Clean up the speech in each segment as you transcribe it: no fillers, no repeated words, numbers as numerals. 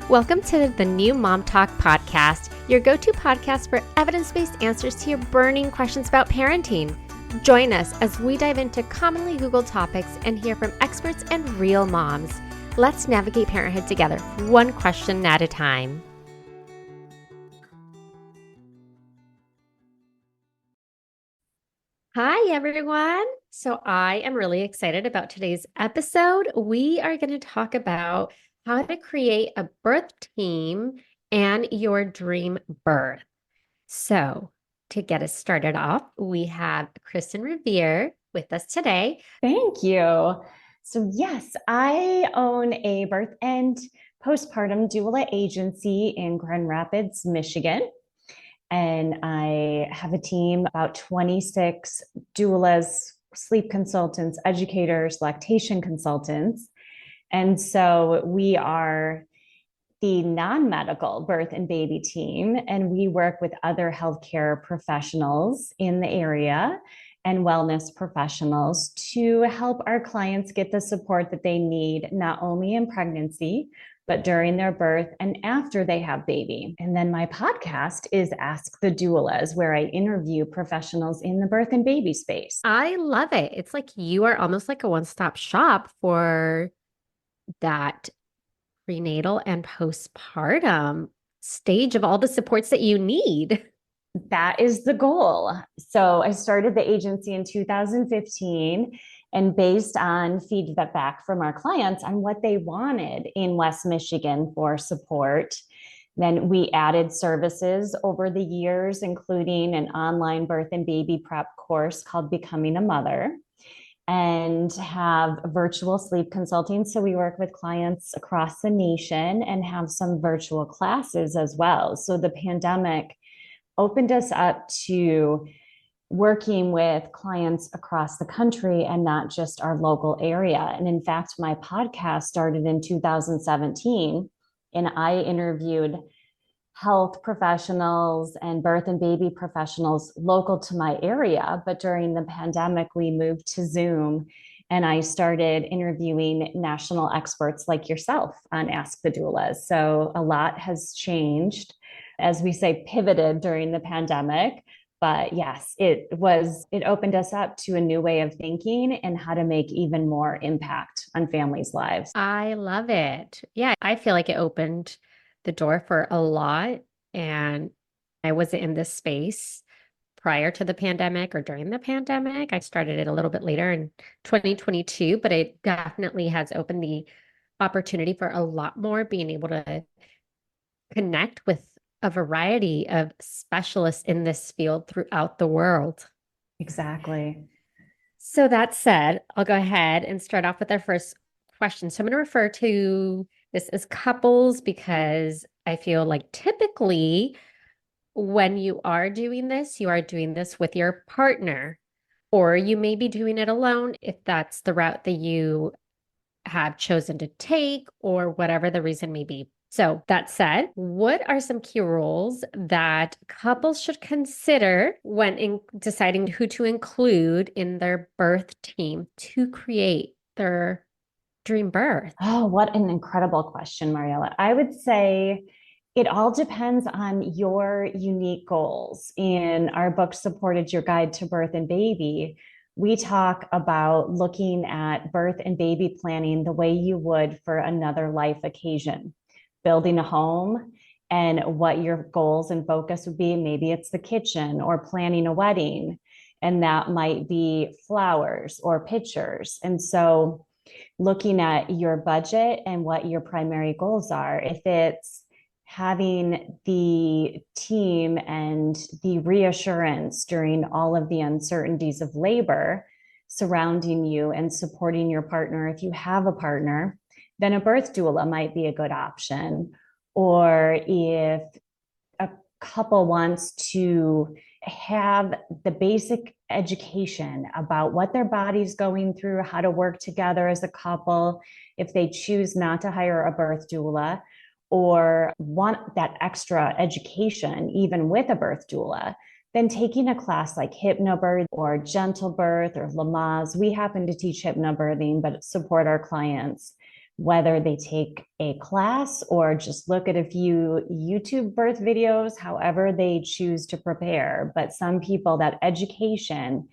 Welcome to the New Mom Talk podcast, your go-to podcast for evidence-based answers to your burning questions about parenting. Join us as we dive into commonly Googled topics and hear from experts and real moms. Let's navigate parenthood together, one question at a time. Hi, everyone. So I am really excited about today's episode. We are going to talk about how to create a birth team and your dream birth. So to get us started off, we have Kristin Revere with us today. Thank you. So yes, I own a birth and postpartum doula agency in Grand Rapids, Michigan. And I have a team, about 26 doulas, sleep consultants, educators, lactation consultants. And so we are the non-medical birth and baby team, and we work with other healthcare professionals in the area and wellness professionals to help our clients get the support that they need, not only in pregnancy, but during their birth and after they have baby. And then my podcast is Ask the Doulas, where I interview professionals in the birth and baby space. I love it. It's like you are almost like a one-stop shop for that prenatal and postpartum stage of all the supports that you need. That is the goal. So I started the agency in 2015, and based on feedback from our clients on what they wanted in West Michigan for support, then we added services over the years, including an online birth and baby prep course called Becoming a Mother, and have virtual sleep consulting. So we work with clients across the nation and have some virtual classes as well. So the pandemic opened us up to working with clients across the country and not just our local area. And in fact, my podcast started in 2017, and I interviewed health professionals and birth and baby professionals local to my area. But during the pandemic, we moved to Zoom, and I started interviewing national experts like yourself on Ask the Doulas. So a lot has changed, as we say, pivoted during the pandemic. But yes, it opened us up to a new way of thinking and how to make even more impact on families' lives. I love it. Yeah, I feel like it opened the door for a lot. And I wasn't in this space prior to the pandemic or during the pandemic. I started it a little bit later in 2022, but it definitely has opened the opportunity for a lot more being able to connect with a variety of specialists in this field throughout the world. Exactly. So that said, I'll go ahead and start off with our first question. So I'm going to refer to this as couples because I feel like typically when you are doing this, you are doing this with your partner, or you may be doing it alone if that's the route that you have chosen to take or whatever the reason may be. So that said, what are some key rules that couples should consider when deciding who to include in their birth team to create their dream birth? Oh, what an incredible question, Mariella. I would say it all depends on your unique goals. In our book, Supported Your Guide to Birth and Baby, we talk about looking at birth and baby planning the way you would for another life occasion, building a home, and what your goals and focus would be. Maybe it's the kitchen or planning a wedding, and that might be flowers or pictures. And so looking at your budget and what your primary goals are. If it's having the team and the reassurance during all of the uncertainties of labor surrounding you and supporting your partner, if you have a partner, then a birth doula might be a good option. Or if a couple wants to have the basic education about what their body's going through, how to work together as a couple, if they choose not to hire a birth doula or want that extra education, even with a birth doula, then taking a class like hypnobirth or gentle birth or Lamaze. We happen to teach hypnobirthing, but support our clients whether they take a class or just look at a few YouTube birth videos, however they choose to prepare. But some people, that education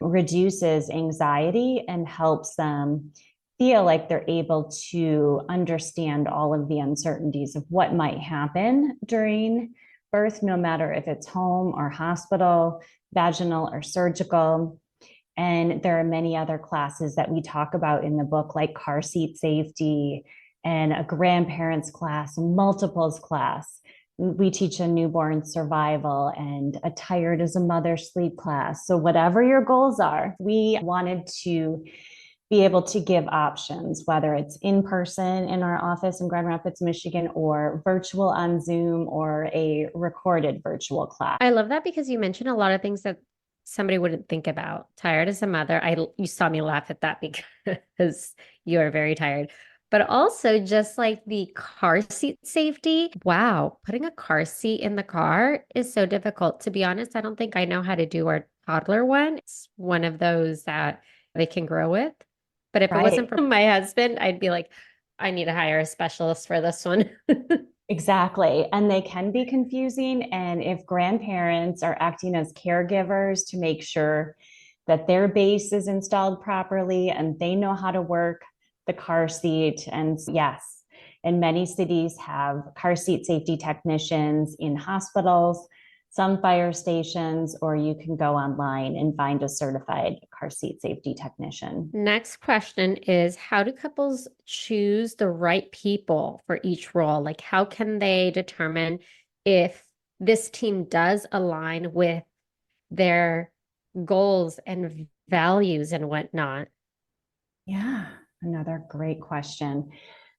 reduces anxiety and helps them feel like they're able to understand all of the uncertainties of what might happen during birth, no matter if it's home or hospital, vaginal or surgical. And there are many other classes that we talk about in the book, like car seat safety and a grandparents class, a multiples class. We teach a newborn survival and a tired as a mother sleep class. So whatever your goals are, we wanted to be able to give options, whether it's in person in our office in Grand Rapids, Michigan, or virtual on Zoom or a recorded virtual class. I love that because you mentioned a lot of things that somebody wouldn't think about. Tired as a mother. You saw me laugh at that because you are very tired. But also just like the car seat safety. Wow, putting a car seat in the car is so difficult. To be honest, I don't think I know how to do our toddler one. It's one of those that they can grow with. But if it wasn't Right. for my husband, I'd be like, I need to hire a specialist for this one. Exactly. And they can be confusing. And if grandparents are acting as caregivers to make sure that their base is installed properly and they know how to work the car seat. And yes, and many cities have car seat safety technicians in hospitals, some fire stations, or you can go online and find a certified car seat safety technician. Next question is, how do couples choose the right people for each role? Like, how can they determine if this team does align with their goals and values and whatnot? Yeah, another great question.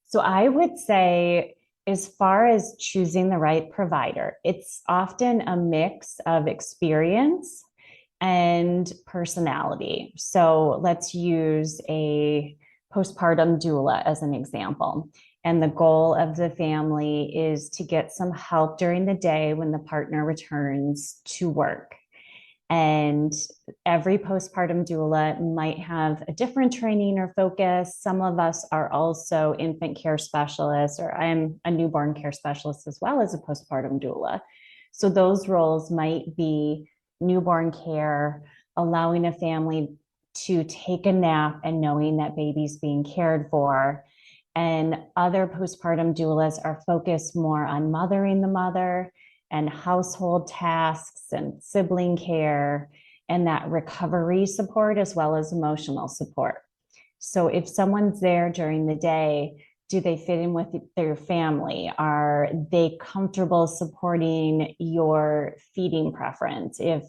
So I would say, as far as choosing the right provider, it's often a mix of experience and personality. So let's use a postpartum doula as an example. And the goal of the family is to get some help during the day when the partner returns to work. And every postpartum doula might have a different training or focus. Some of us are also infant care specialists, or I'm a newborn care specialist as well as a postpartum doula. So those roles might be newborn care, allowing a family to take a nap and knowing that baby's being cared for. And other postpartum doulas are focused more on mothering the mother and household tasks and sibling care and that recovery support as well as emotional support. So if someone's there during the day, do they fit in with their family? Are they comfortable supporting your feeding preference? If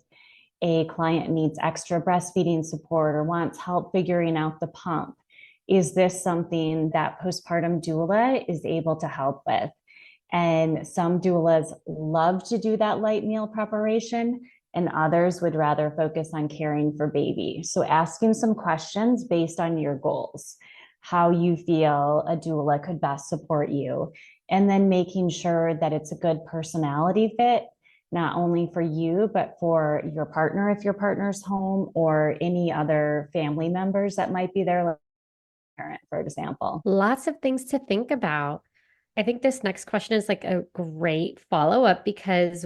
a client needs extra breastfeeding support or wants help figuring out the pump, is this something that postpartum doula is able to help with? And some doulas love to do that light meal preparation, and others would rather focus on caring for baby. So asking some questions based on your goals, how you feel a doula could best support you, and then making sure that it's a good personality fit, not only for you, but for your partner if your partner's home, or any other family members that might be there, like a parent, for example. Lots of things to think about. I think this next question is like a great follow-up because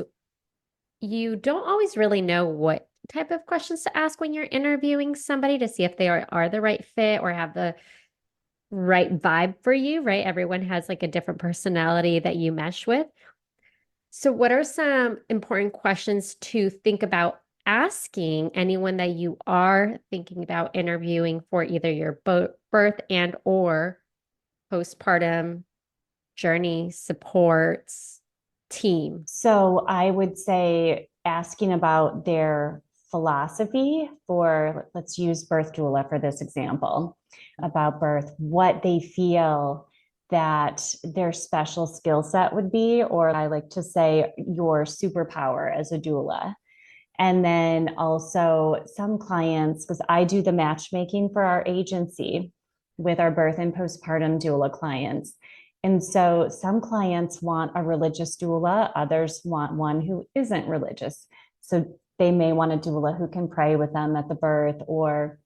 you don't always really know what type of questions to ask when you're interviewing somebody to see if they are the right fit or have the right vibe for you, right? Everyone has like a different personality that you mesh with. So, what are some important questions to think about asking anyone that you are thinking about interviewing for either your birth and or postpartum journey supports team? So I would say asking about their philosophy for, let's use birth doula for this example, about birth, what they feel that their special skill set would be, or I like to say your superpower as a doula. And then also some clients, because I do the matchmaking for our agency with our birth and postpartum doula clients. And so some clients want a religious doula, others want one who isn't religious. So they may want a doula who can pray with them at the birth, or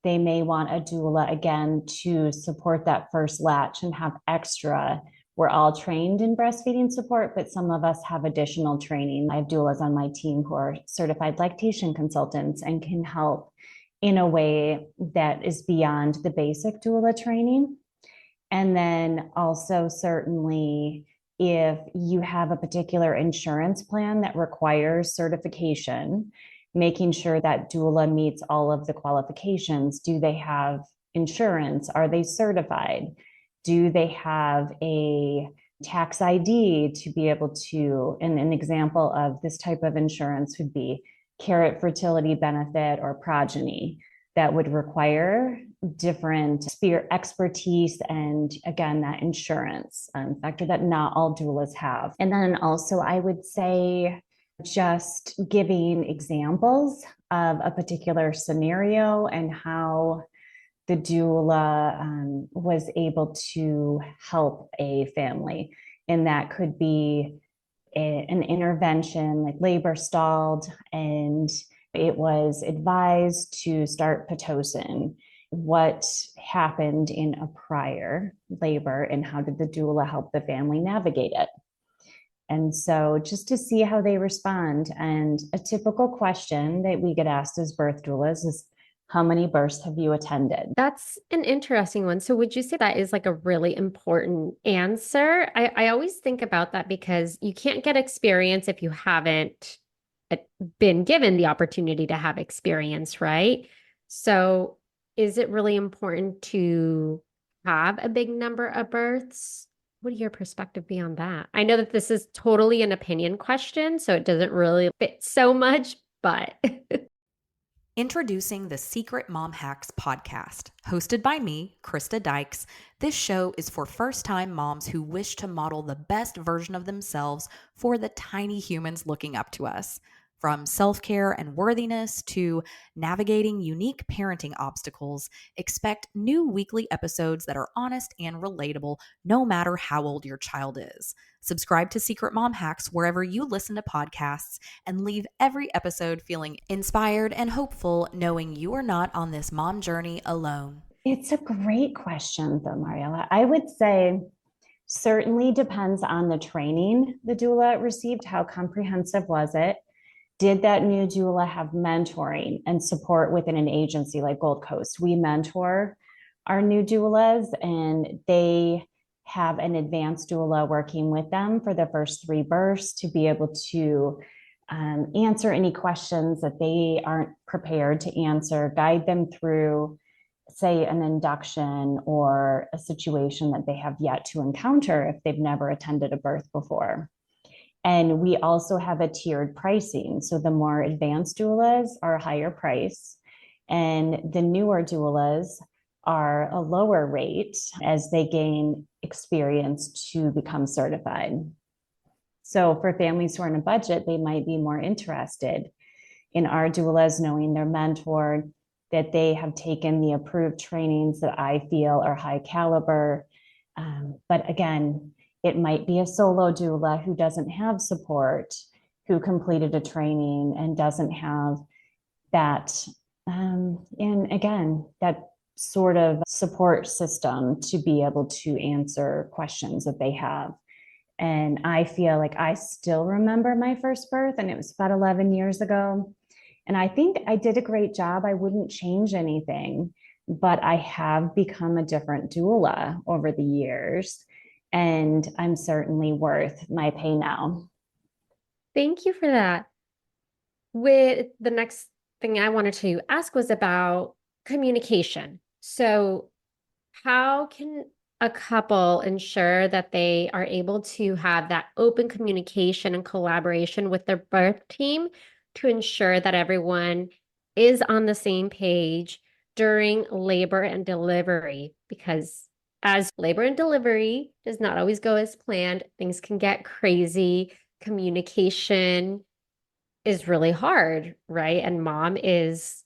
they may want a doula again to support that first latch and have extra. We're all trained in breastfeeding support, but some of us have additional training. I have doulas on my team who are certified lactation consultants and can help in a way that is beyond the basic doula training. And then also, certainly, if you have a particular insurance plan that requires certification, making sure that doula meets all of the qualifications. Do they have insurance? Are they certified? Do they have a tax ID to be able to, and an example of this type of insurance would be Carrot Fertility Benefit or Progeny that would require different sphere expertise and again that insurance factor that not all doulas have. And then also I would say just giving examples of a particular scenario and how the doula was able to help a family. And that could be an intervention, like labor stalled, and it was advised to start Pitocin. What happened in a prior labor, and how did the doula help the family navigate it? And so just to see how they respond. And a typical question that we get asked as birth doulas is, how many births have you attended? That's an interesting one. So would you say that is like a really important answer? I always think about that because you can't get experience if you haven't been given the opportunity to have experience, right? So is it really important to have a big number of births? What would your perspective be on that? I know that this is totally an opinion question, so it doesn't really fit so much, but Introducing the Secret Mom Hacks podcast. Hosted by me, Krista Dykes, this show is for first-time moms who wish to model the best version of themselves for the tiny humans looking up to us. From self-care and worthiness to navigating unique parenting obstacles, expect new weekly episodes that are honest and relatable no matter how old your child is. Subscribe to Secret Mom Hacks wherever you listen to podcasts and leave every episode feeling inspired and hopeful, knowing you are not on this mom journey alone. It's a great question, though, Mariella. I would say certainly depends on the training the doula received. How comprehensive was it? Did that new doula have mentoring and support within an agency like Gold Coast? We mentor our new doulas, and they have an advanced doula working with them for the first 3 births to be able to answer any questions that they aren't prepared to answer, guide them through, say, an induction or a situation that they have yet to encounter if they've never attended a birth before. And we also have a tiered pricing. So the more advanced doulas are a higher price, and the newer doulas are a lower rate as they gain experience to become certified. So for families who are on a budget, they might be more interested in our doulas, knowing they're mentored, that they have taken the approved trainings that I feel are high caliber. But again, it might be a solo doula who doesn't have support, who completed a training and doesn't have that, and again, that sort of support system to be able to answer questions that they have. And I feel like I still remember my first birth, and it was about 11 years ago. And I think I did a great job. I wouldn't change anything, but I have become a different doula over the years, and I'm certainly worth my pay now. thank you for that. With the next thing I wanted to ask was about communication. So, how can a couple ensure that they are able to have that open communication and collaboration with their birth team to ensure that everyone is on the same page during labor and delivery? Because as labor and delivery does not always go as planned, things can get crazy. Communication is really hard, right? And mom is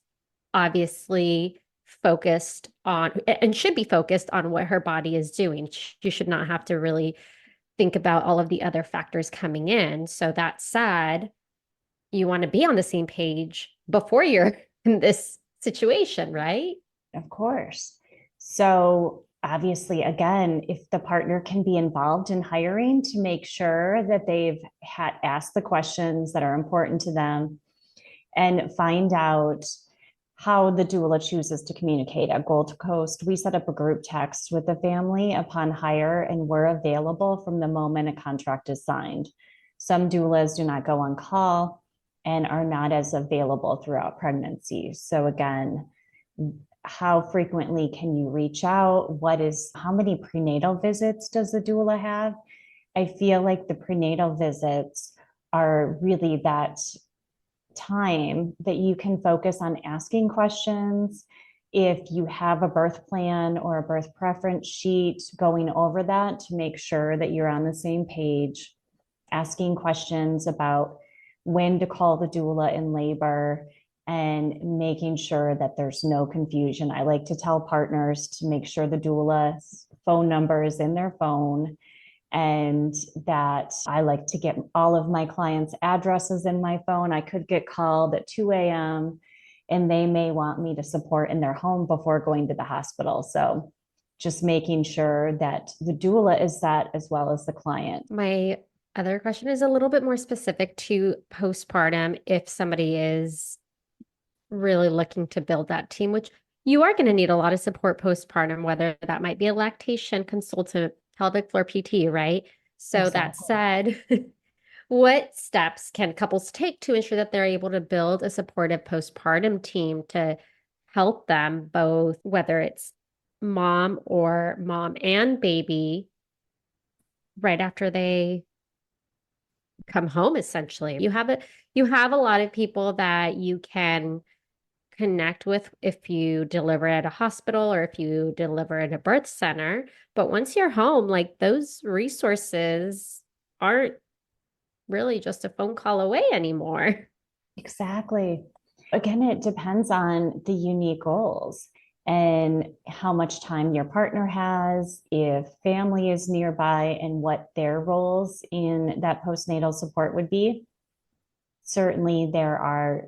obviously focused on and should be focused on what her body is doing. She should not have to really think about all of the other factors coming in. So that said, you want to be on the same page before you're in this situation, right? Of course. So obviously, again, if the partner can be involved in hiring to make sure that they've had asked the questions that are important to them and find out how the doula chooses to communicate. At Gold Coast, we set up a group text with the family upon hire, and we're available from the moment a contract is signed. Some doulas do not go on call and are not as available throughout pregnancy. So again, how frequently can you reach out? How many prenatal visits does the doula have? I feel like the prenatal visits are really that time that you can focus on asking questions. If you have a birth plan or a birth preference sheet, going over that to make sure that you're on the same page, asking questions about when to call the doula in labor, and making sure that there's no confusion. I like to tell partners to make sure the doula's phone number is in their phone, and that I like to get all of my clients' addresses in my phone. I could get called at 2 a.m. and they may want me to support in their home before going to the hospital. So just making sure that the doula is set as well as the client. My other question is a little bit more specific to postpartum. If somebody is really looking to build that team, which you are going to need a lot of support postpartum, whether that might be a lactation consultant, pelvic floor PT, right? So Exactly. that said, what steps can couples take to ensure that they're able to build a supportive postpartum team to help them both, whether it's mom or mom and baby, right after they come home, essentially? You have a lot of people that you can connect with if you deliver at a hospital or if you deliver at a birth center. But once you're home, like those resources aren't really just a phone call away anymore. Exactly. Again, it depends on the unique goals and how much time your partner has, if family is nearby, and what their roles in that postnatal support would be. Certainly, there are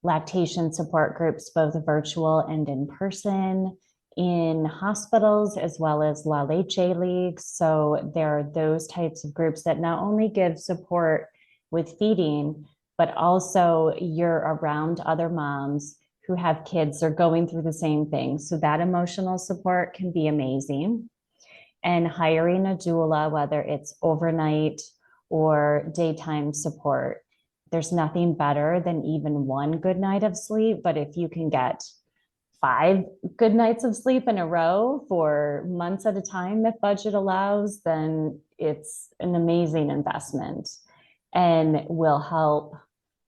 lactation support groups, both virtual and in person, in hospitals, as well as La Leche Leagues. So there are those types of groups that not only give support with feeding, but also you're around other moms who have kids or going through the same thing. So that emotional support can be amazing. And hiring a doula, whether it's overnight or daytime support, there's nothing better than even one good night of sleep. But if you can get 5 good nights of sleep in a row for months at a time, if budget allows, then it's an amazing investment and will help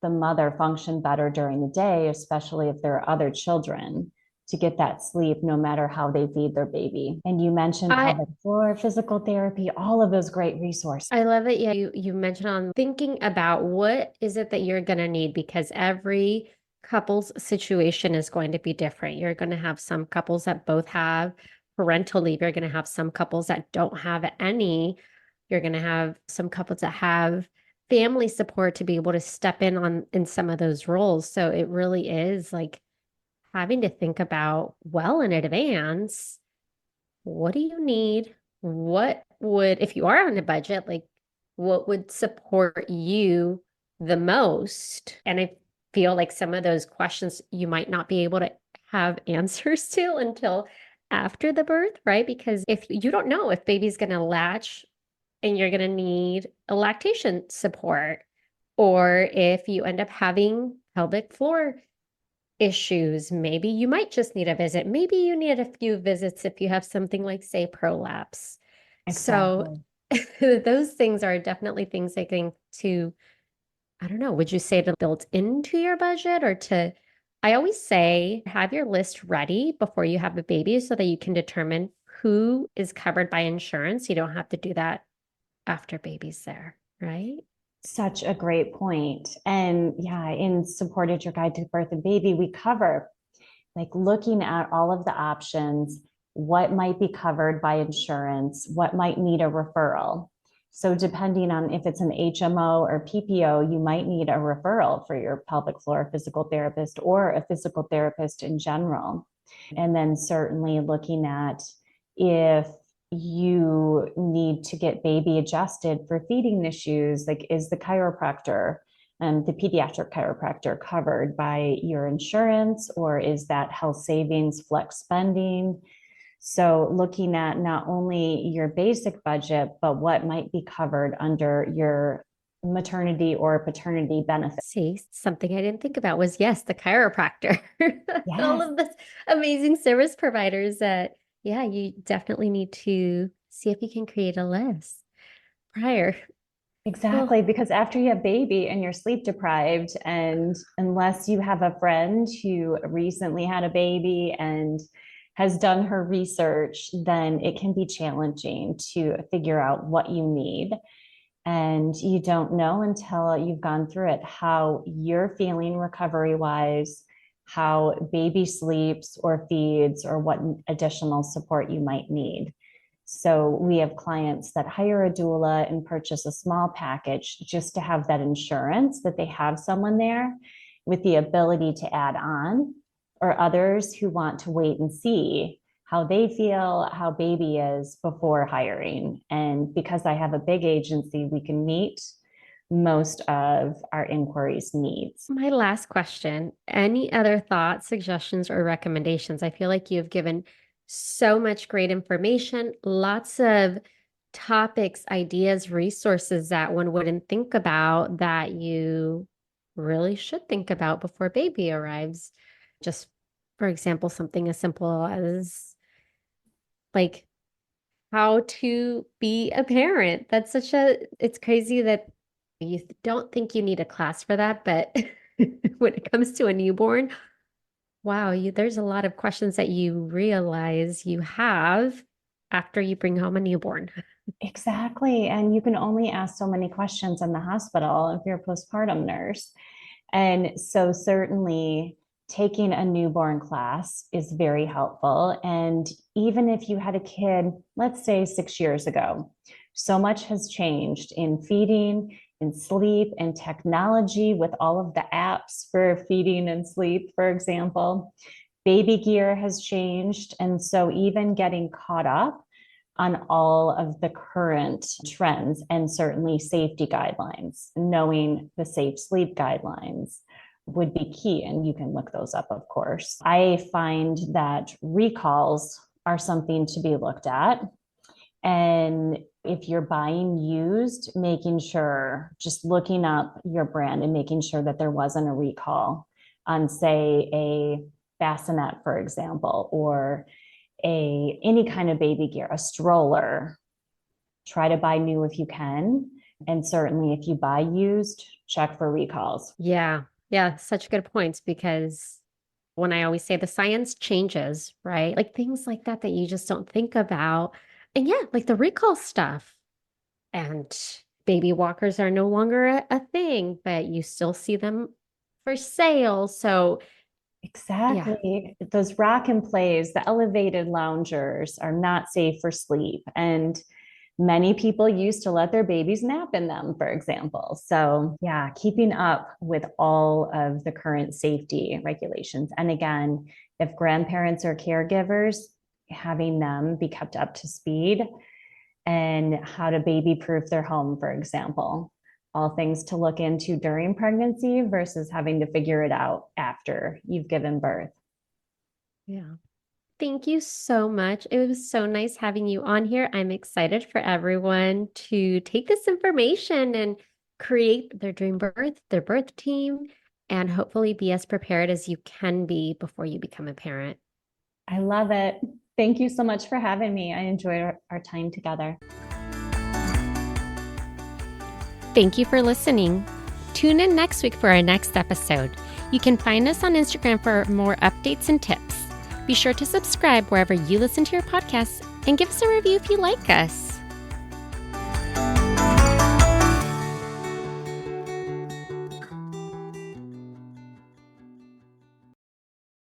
the mother function better during the day, especially if there are other children, to get that sleep no matter how they feed their baby. And you mentioned pelvic floor, physical therapy, all of those great resources. I love it. Yeah, you mentioned on thinking about what is it that you're going to need, because every couple's situation is going to be different. You're going to have some couples that both have parental leave. You're going to have some couples that don't have any. You're going to have some couples that have family support to be able to step in some of those roles. So it really is like having to think about well in advance, what do you need? What would, if you are on a budget, like what would support you the most? And I feel like some of those questions you might not be able to have answers to until after the birth, right? Because if you don't know if baby's going to latch and you're going to need a lactation support, or if you end up having pelvic floor issues, maybe you might just need a visit. Maybe you need a few visits if you have something like, say, prolapse. Exactly. So those things are definitely things I think to, I don't know, would you say to build into your budget or to, I always say, have your list ready before you have a baby so that you can determine who is covered by insurance. You don't have to do that after baby's there, right? Such a great point. And yeah, in Supported Your Guide to Birth and Baby, we cover like looking at all of the options, what might be covered by insurance, what might need a referral. So depending on if it's an HMO or PPO, you might need a referral for your pelvic floor physical therapist or a physical therapist in general. And then certainly looking at if you need to get baby adjusted for feeding issues, like is the chiropractor, the pediatric chiropractor covered by your insurance, or is that health savings flex spending? So looking at not only your basic budget, but what might be covered under your maternity or paternity benefits. See, something I didn't think about was, yes, the chiropractor. All Yes. of this amazing service providers that, yeah, you definitely need to see if you can create a list prior. Exactly, because after you have baby and you're sleep deprived, and unless you have a friend who recently had a baby and has done her research, then it can be challenging to figure out what you need. And you don't know until you've gone through it how you're feeling recovery wise, how baby sleeps or feeds, or what additional support you might need. So we have clients that hire a doula and purchase a small package just to have that insurance that they have someone there with the ability to add on, or others who want to wait and see how they feel, how baby is before hiring. And because I have a big agency, we can meet most of our inquiries needs. My last question, any other thoughts, suggestions, or recommendations? I feel like you've given so much great information, lots of topics, ideas, resources that one wouldn't think about that you really should think about before baby arrives. Just, for example, something as simple as like how to be a parent. That's it's crazy that you don't think you need a class for that, but when it comes to a newborn, wow, there's a lot of questions that you realize you have after you bring home a newborn. Exactly. And you can only ask so many questions in the hospital if you're a postpartum nurse. And so certainly taking a newborn class is very helpful. And even if you had a kid, let's say 6 years ago, so much has changed in feeding, in sleep, and technology with all of the apps for feeding and sleep, for example. Baby gear has changed. And so even getting caught up on all of the current trends and certainly safety guidelines, knowing the safe sleep guidelines would be key. And you can look those up, of course. I find that recalls are something to be looked at. And if you're buying used, making sure, just looking up your brand and making sure that there wasn't a recall on, say, a bassinet, for example, or any kind of baby gear, a stroller. Try to buy new if you can. And certainly if you buy used, check for recalls. Yeah. Yeah. Such good points, because when I always say the science changes, right? Like things like that you just don't think about. And yeah, like the recall stuff. And baby walkers are no longer a thing, but you still see them for sale. So exactly. Yeah. Those rock and plays, the elevated loungers are not safe for sleep. And many people used to let their babies nap in them, for example. So yeah, keeping up with all of the current safety regulations. And again, if grandparents or caregivers, having them be kept up to speed, and how to baby proof their home, for example. All things to look into during pregnancy versus having to figure it out after you've given birth. yeah. Thank you so much. It was so nice having you on here. I'm excited for everyone to take this information and create their dream birth, their birth team, and hopefully be as prepared as you can be before you become a parent. I love it. Thank you so much for having me. I enjoyed our time together. Thank you for listening. Tune in next week for our next episode. You can find us on Instagram for more updates and tips. Be sure to subscribe wherever you listen to your podcasts and give us a review if you like us.